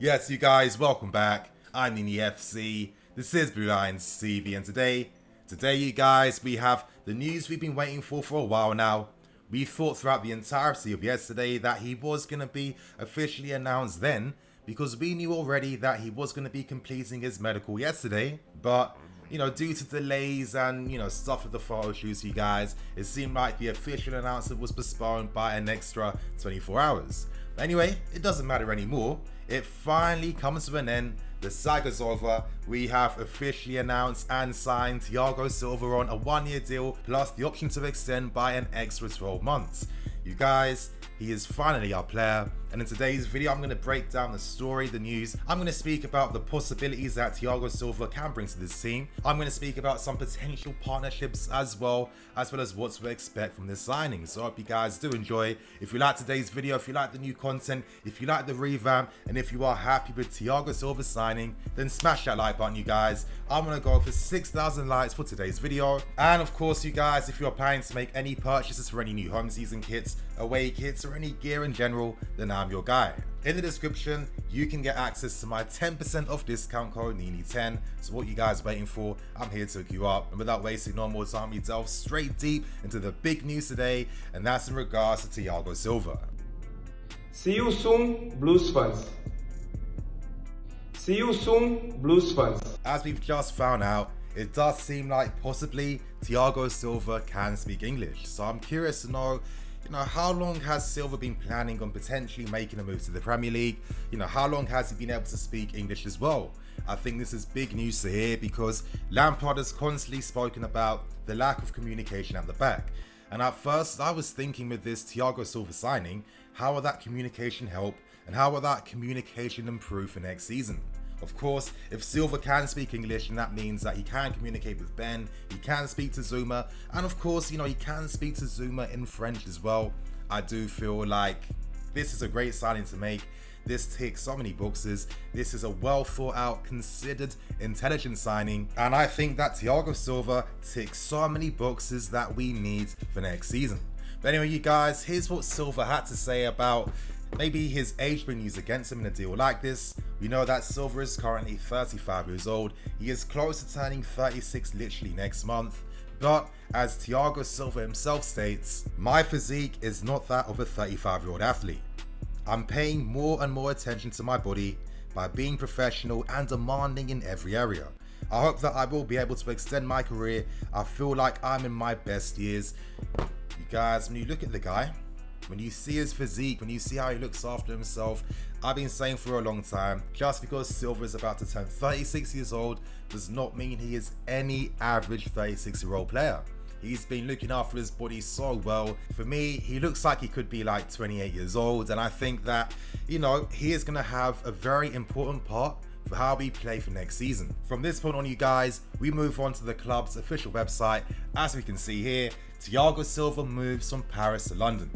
Yes, you guys, welcome back. I'm Nini FC. This is Blue Lions TV, and today, you guys, we have the news we've been waiting for a while now. We thought throughout the entirety of yesterday that he was going to be officially announced then, because we knew already that he was going to be completing his medical yesterday, but due to delays and, stuff with the photo shoots, you guys, it seemed like the official announcement was postponed by an extra 24 hours. But anyway, it doesn't matter anymore. It finally comes to an end. The saga's over. We have officially announced and signed THIAGO Silva on a 1-year deal, plus the option to extend by an extra 12 months. You guys, he is finally our player, and in today's video I'm going to break down the story, the news. I'm going to speak about the possibilities that THIAGO Silva can bring to this team. I'm going to speak about some potential partnerships as well as what to expect from this signing. So I hope you guys do enjoy. If you like today's video, if you like the new content, if you like the revamp, and if you are happy with THIAGO Silva's signing, then smash that like button, you guys. I'm going to go for 6,000 likes for today's video. And of course, you guys, if you're planning to make any purchases for any new home season kits, away kits, or any gear in general, then I'm your guy. In the description, you can get access to my 10% off discount code NINI10. So what you guys are waiting for? I'm here to hook you up. And without wasting no more time, we delve straight deep into the big news today, and that's in regards to THIAGO Silva. See you soon, Blues fans. See you soon, Blues fans. As we've just found out, it does seem like possibly THIAGO Silva can speak English. So I'm curious to know, how long has Silva been planning on potentially making a move to the Premier League? How long has he been able to speak English as well? I think this is big news to hear, because Lampard has constantly spoken about the lack of communication at the back. And at first I was thinking, with this THIAGO Silva signing, how will that communication help and how will that communication improve for next season? Of course, if Silva can speak English, then that means that he can communicate with Ben, he can speak to Zuma, and of course, he can speak to Zuma in French as well. I do feel like this is a great signing to make. This ticks so many boxes. This is a well thought out, considered, intelligent signing, and I think that THIAGO Silva ticks so many boxes that we need for next season. But anyway, you guys, here's what Silva had to say about maybe his age being used against him in a deal like this. We know that Silva is currently 35 years old. He is close to turning 36 literally next month. But as THIAGO Silva himself states, my physique is not that of a 35-year-old athlete. I'm paying more and more attention to my body by being professional and demanding in every area. I hope that I will be able to extend my career. I feel like I'm in my best years. You guys, when you look at the guy, when you see his physique, when you see how he looks after himself, I've been saying for a long time, just because Silva is about to turn 36 years old does not mean he is any average 36-year-old player. He's been looking after his body so well. For me, he looks like he could be like 28 years old, and I think that, he is going to have a very important part for how we play for next season. From this point on, you guys, we move on to the club's official website. As we can see here, THIAGO Silva moves from Paris to London.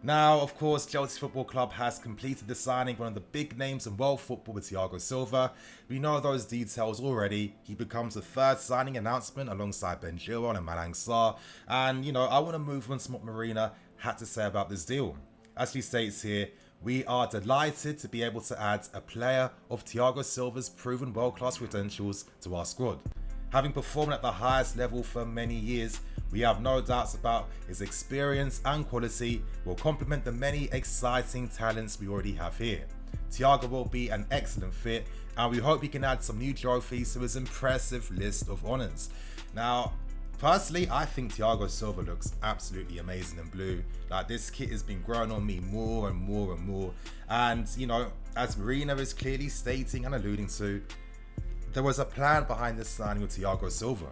Now, of course, Chelsea Football Club has completed the signing one of the big names in world football with THIAGO Silva. We know those details already. He becomes the third signing announcement alongside Ben Chilwell and Malang Sarr. And, I want to move on to what Marina had to say about this deal. As she states here, we are delighted to be able to add a player of THIAGO Silva's proven world-class credentials to our squad. Having performed at the highest level for many years, we have no doubts about his experience and quality will complement the many exciting talents we already have here. THIAGO will be an excellent fit, and we hope he can add some new trophies to his impressive list of honours. Now, personally, I think THIAGO Silva looks absolutely amazing in blue. Like, this kit has been growing on me more and more and more. And, as Marina is clearly stating and alluding to, there was a plan behind this signing with THIAGO Silva.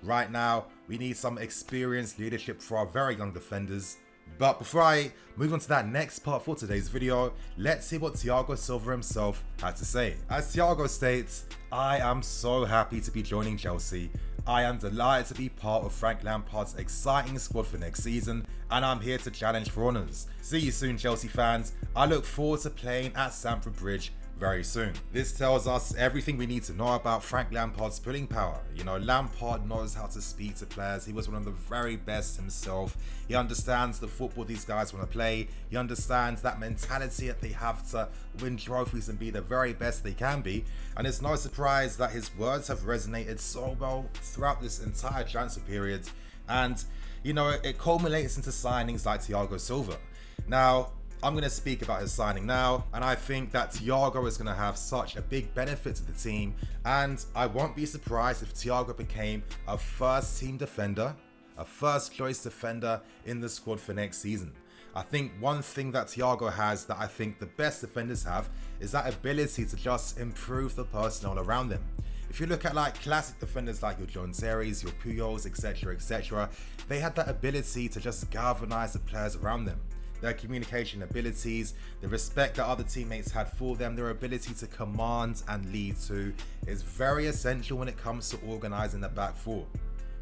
Right now, we need some experienced leadership for our very young defenders. But before I move on to that next part for today's video, let's see what THIAGO Silva himself had to say. As THIAGO states, I am so happy to be joining Chelsea. I am delighted to be part of Frank Lampard's exciting squad for next season, and I'm here to challenge for honours. See you soon, Chelsea fans. I look forward to playing at Stamford Bridge. very soon. This tells us everything we need to know about Frank Lampard's pulling power. You know, Lampard knows how to speak to players. He was one of the very best himself. He understands the football these guys want to play. He understands that mentality that they have to win trophies and be the very best they can be. And it's no surprise that his words have resonated so well throughout this entire transfer period. And, you know, it culminates into signings like THIAGO Silva. Now, I'm going to speak about his signing now, and I think that THIAGO is going to have such a big benefit to the team, and I won't be surprised if THIAGO became a first team defender, a first choice defender in the squad for next season. I think one thing that THIAGO has that I think the best defenders have is that ability to just improve the personnel around them. If you look at like classic defenders like your John Terry's, your Puyols, etc., they had that ability to just galvanize the players around them. Their communication abilities, the respect that other teammates had for them, their ability to command and lead too is very essential when it comes to organising the back four.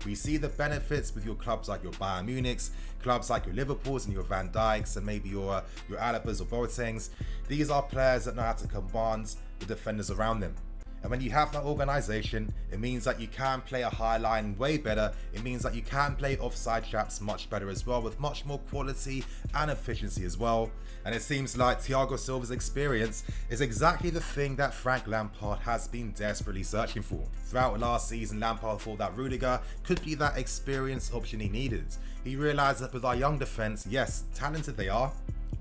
We see the benefits with your clubs like your Bayern Munich's, clubs like your Liverpool's and your Van Dijk's and maybe your Alabas or Boateng's. These are players that know how to command the defenders around them. And when you have that organisation, it means that you can play a high line way better. It means that you can play offside traps much better as well, with much more quality and efficiency as well. And it seems like THIAGO Silva's experience is exactly the thing that Frank Lampard has been desperately searching for. Throughout last season, Lampard thought that Rudiger could be that experienced option he needed. He realised that with our young defence, yes, talented they are,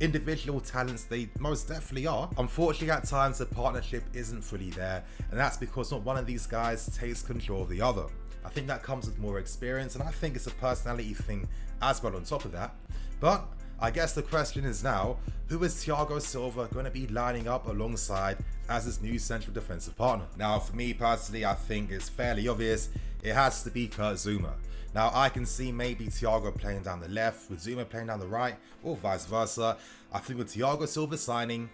individual talents they most definitely are. Unfortunately, at times the partnership isn't fully there, and that's because not one of these guys takes control of the other. I think that comes with more experience, and I think it's a personality thing as well on top of that. But I guess the question is now, who is THIAGO Silva going to be lining up alongside as his new central defensive partner? Now, for me personally, I think it's fairly obvious. It has to be Kurt Zouma. Now, I can see maybe THIAGO playing down the left, with Zouma playing down the right, or vice versa. I think with THIAGO Silva signing,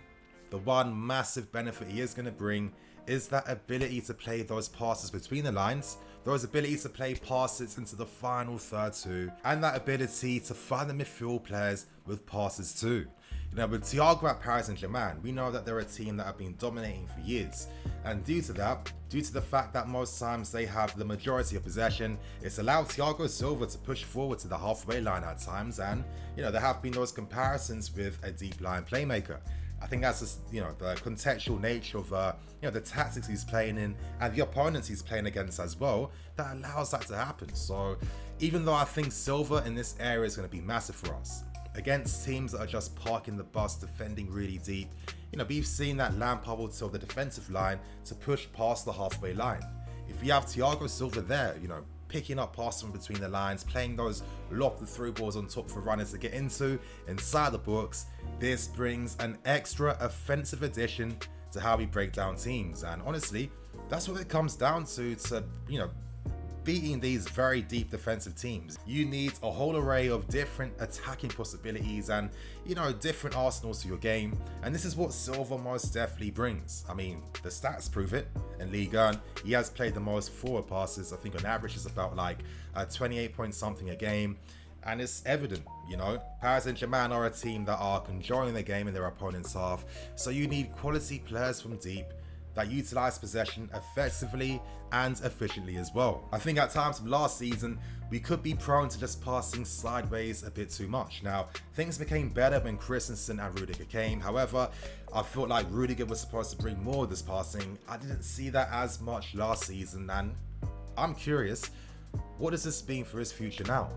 the one massive benefit he is going to bring is that ability to play those passes between the lines, those abilities to play passes into the final third too, and that ability to find the midfield players with passes too. You know, with THIAGO at Paris Saint-Germain, we know that they're a team that have been dominating for years. And due to that, due to the fact that most times they have the majority of possession, it's allowed THIAGO Silva to push forward to the halfway line at times. And, you know, there have been those comparisons with a deep line playmaker. I think that's just, you know, the contextual nature of, you know, the tactics he's playing in and the opponents he's playing against as well that allows that to happen. So even though I think Silva in this area is going to be massive for us, against teams that are just parking the bus, defending really deep, you know, we've seen that Lampard will tell the defensive line to push past the halfway line. If you have THIAGO Silva there, you know, picking up passes from between the lines, playing those lob the through balls on top for runners to get into inside the box, this brings an extra offensive addition to how we break down teams. And honestly, that's what it comes down to, you know, beating these very deep defensive teams. You need a whole array of different attacking possibilities and, you know, different arsenals to your game. And this is what Silva most definitely brings. I mean, the stats prove it. In Ligue 1, he has played the most forward passes. I think on average is about like 28 point something a game. And it's evident, you know, Paris Saint-Germain are a team that are controlling the game in their opponent's half. So you need quality players from deep that utilize possession effectively and efficiently as well. I think at times from last season, we could be prone to just passing sideways a bit too much. Now, things became better when Christensen and Rudiger came. However, I felt like Rudiger was supposed to bring more of this passing. I didn't see that as much last season, and I'm curious, what does this mean for his future now?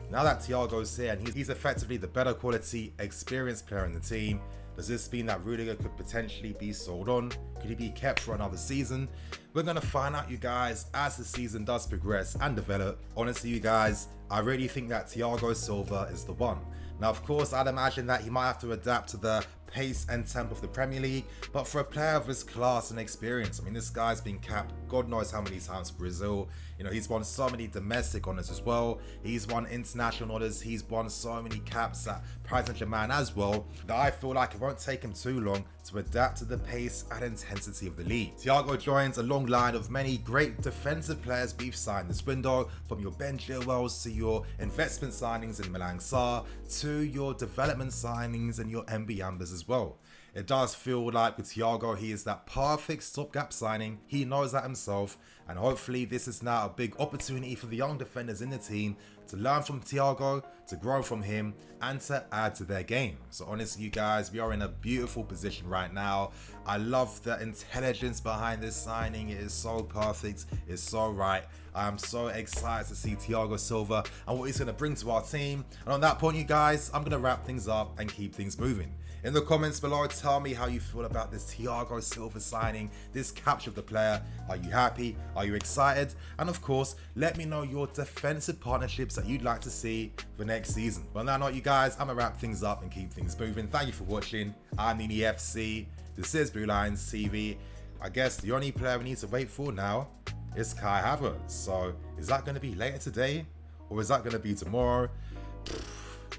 Now that THIAGO's here and he's effectively the better quality, experienced player in the team, does this mean that Rudiger could potentially be sold on? Could he be kept for another season? We're going to find out, you guys, as the season does progress and develop. Honestly, you guys, I really think that THIAGO Silva is the one. Now, of course, I'd imagine that he might have to adapt to the pace and tempo of the Premier League, but for a player of his class and experience, I mean, this guy's been capped God knows how many times for Brazil. You know, he's won so many domestic honours as well. He's won international honours. He's won so many caps at Paris Saint-Germain as well, that I feel like it won't take him too long to adapt to the pace and intensity of the league. THIAGO joins a long line of many great defensive players we've signed this window, from your Ben Chilwells to your investment signings in Malang Sarr to your development signings and your MB Ambers as well. It does feel like with THIAGO, he is that perfect stopgap signing. He knows that himself, and hopefully this is now a big opportunity for the young defenders in the team to learn from THIAGO, to grow from him, and to add to their game. So honestly, you guys, we are in a beautiful position right now. I love the intelligence behind this signing. It is so perfect. It's so right. I am so excited to see THIAGO Silva and what he's going to bring to our team. And on that point, you guys, I'm going to wrap things up and keep things moving. In the comments below, tell me how you feel about this THIAGO Silva signing, this capture of the player. Are you happy? Are you excited? And of course, let me know your defensive partnerships that you'd like to see for next season. But on that note, you guys, I'm going to wrap things up and keep things moving. Thank you for watching. I'm Nini FC. This is Blue Lions TV. I guess the only player we need to wait for now is Kai Havertz. So is that going to be later today? Or is that going to be tomorrow?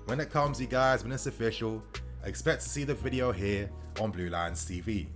When it comes, you guys, when it's official, expect to see the video here on Blue Lions TV.